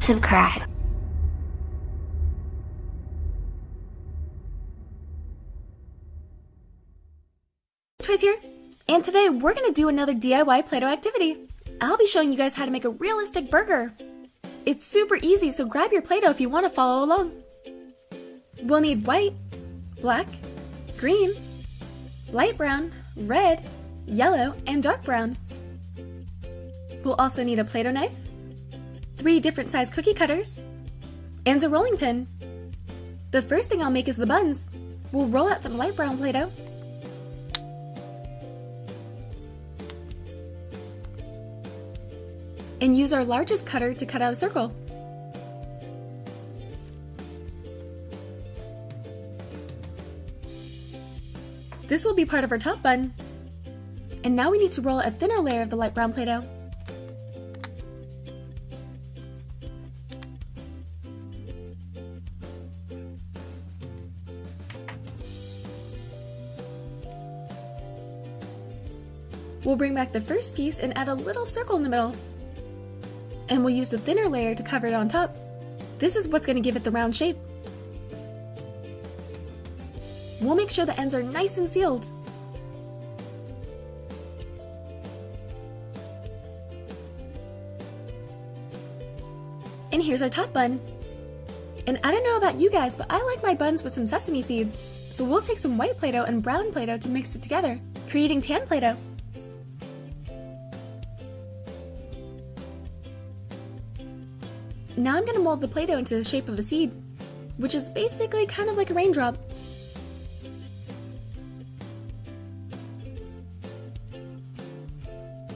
Subscribe. Toys here, and today we're going to do another DIY Play-Doh activity. I'll be showing you guys how to make a realistic burger. It's super easy, so grab your Play-Doh if you want to follow along. We'll need white, black, green, light brown, red, yellow, and dark brown. We'll also need a Play-Doh knife, 3 different size cookie cutters, and a rolling pin. The first thing I'll make is the buns. We'll roll out some light brown Play-Doh, and use our largest cutter to cut out a circle. This will be part of our top bun. And now we need to roll a thinner layer of the light brown Play-Doh. We'll bring back the first piece and add a little circle in the middle. And we'll use the thinner layer to cover it on top. This is what's going to give it the round shape. We'll make sure the ends are nice and sealed. And here's our top bun. And I don't know about you guys, but I like my buns with some sesame seeds. So we'll take some white Play-Doh and brown Play-Doh to mix it together, creating tan Play-Doh. Now I'm going to mold the Play-Doh into the shape of a seed, which is basically kind of like a raindrop.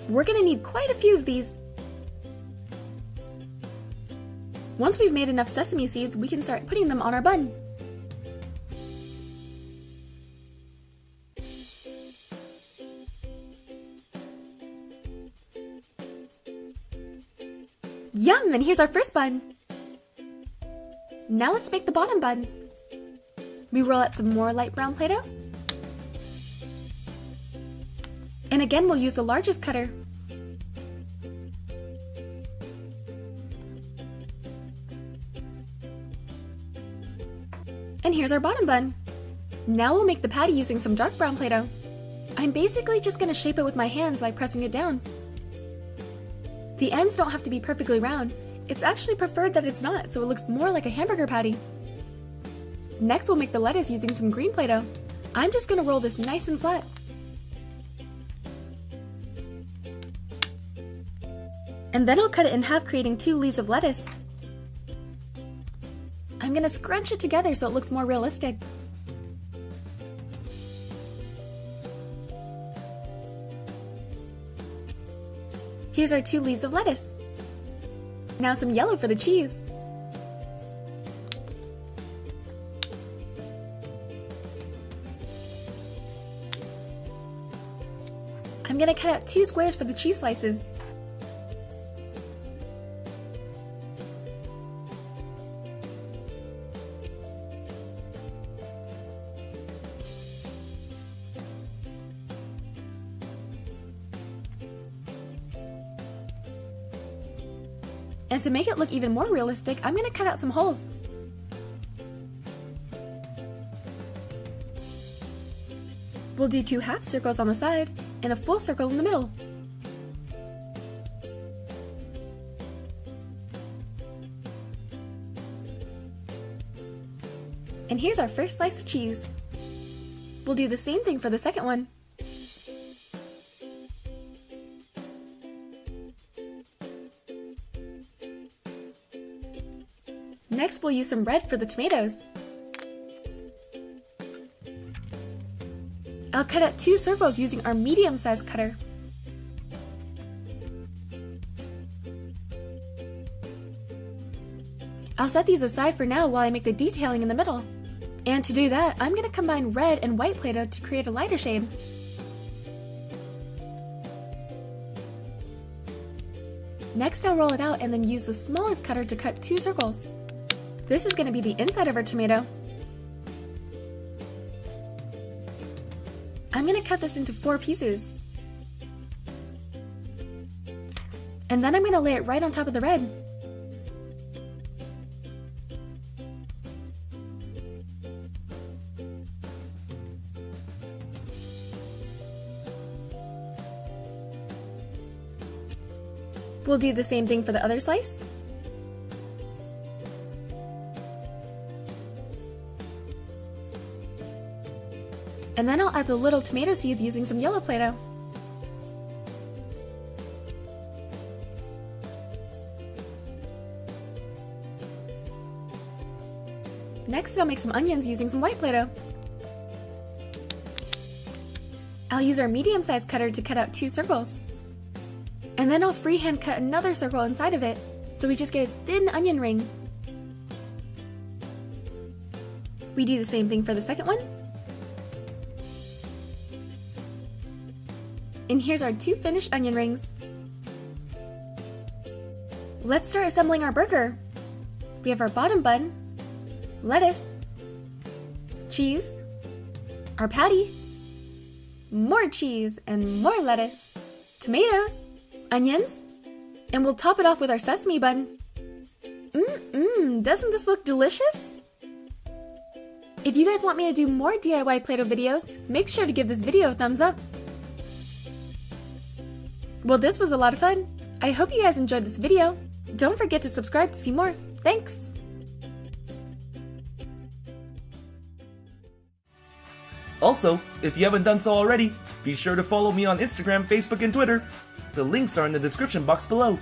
We're going to need quite a few of these. Once we've made enough sesame seeds, we can start putting them on our bun. Yum! And here's our first bun. Now let's make the bottom bun. We roll out some more light brown Play-Doh. And again, we'll use the largest cutter. And here's our bottom bun. Now we'll make the patty using some dark brown Play-Doh. I'm basically just going to shape it with my hands by pressing it down. The ends don't have to be perfectly round. It's actually preferred that it's not, so it looks more like a hamburger patty. Next, we'll make the lettuce using some green Play-Doh. I'm just going to roll this nice and flat. And then I'll cut it in half, creating 2 leaves of lettuce. I'm going to scrunch it together so it looks more realistic. Here's our 2 leaves of lettuce. Now some yellow for the cheese. I'm going to cut out 2 squares for the cheese slices. And to make it look even more realistic, I'm going to cut out some holes. We'll do 2 half circles on the side and a full circle in the middle. And here's our first slice of cheese. We'll do the same thing for the second one. Next, we'll use some red for the tomatoes. I'll cut out 2 circles using our medium-sized cutter. I'll set these aside for now while I make the detailing in the middle. And to do that, I'm going to combine red and white Play-Doh to create a lighter shade. Next, I'll roll it out and then use the smallest cutter to cut 2 circles. This is going to be the inside of our tomato. I'm going to cut this into 4 pieces. And then I'm going to lay it right on top of the red. We'll do the same thing for the other slice. And then I'll add the little tomato seeds using some yellow Play-Doh. Next, I'll make some onions using some white Play-Doh. I'll use our medium-sized cutter to cut out 2 circles. And then I'll freehand cut another circle inside of it, so we just get a thin onion ring. We do the same thing for the second one. And here's our 2 finished onion rings. Let's start assembling our burger. We have our bottom bun, lettuce, cheese, our patty, more cheese and more lettuce, tomatoes, onions, and we'll top it off with our sesame bun. Doesn't this look delicious? If you guys want me to do more DIY Play-Doh videos, make sure to give this video a thumbs up. Well, this was a lot of fun. I hope you guys enjoyed this video. Don't forget to subscribe to see more. Thanks! Also, if you haven't done so already, be sure to follow me on Instagram, Facebook, and Twitter. The links are in the description box below.